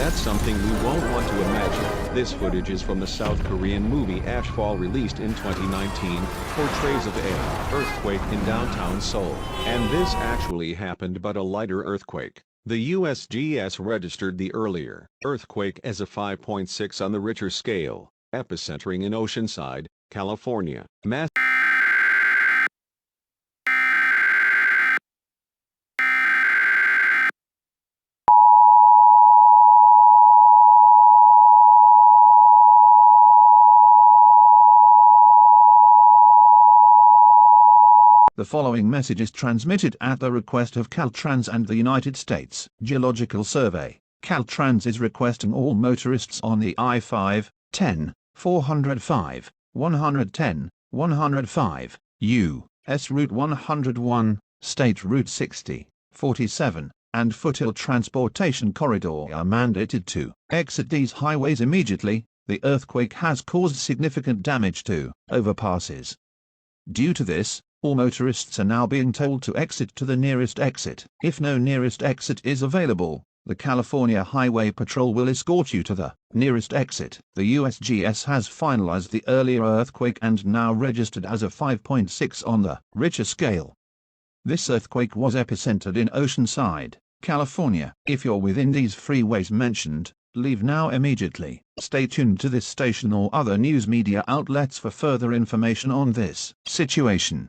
That's something we won't want to imagine. This footage is from the South Korean movie Ashfall, released in 2019, portrays of an earthquake in downtown Seoul. And this actually happened, but a lighter earthquake. The USGS registered the earlier earthquake as a 5.6 on the Richter scale, epicentering in Oceanside, California. The following message is transmitted at the request of Caltrans and the United States Geological Survey. Caltrans is requesting all motorists on the I-5, 10, 405, 110, 105, U.S. Route 101, State Route 60, 47, and Foothill Transportation Corridor are mandated to exit these highways immediately. The earthquake has caused significant damage to overpasses. Due to this, all motorists are now being told to exit to the nearest exit. If no nearest exit is available, the California Highway Patrol will escort you to the nearest exit. The USGS has finalized the earlier earthquake and now registered as a 5.6 on the Richter scale. This earthquake was epicentered in Oceanside, California. If you're within these freeways mentioned, leave now immediately. Stay tuned to this station or other news media outlets for further information on this situation.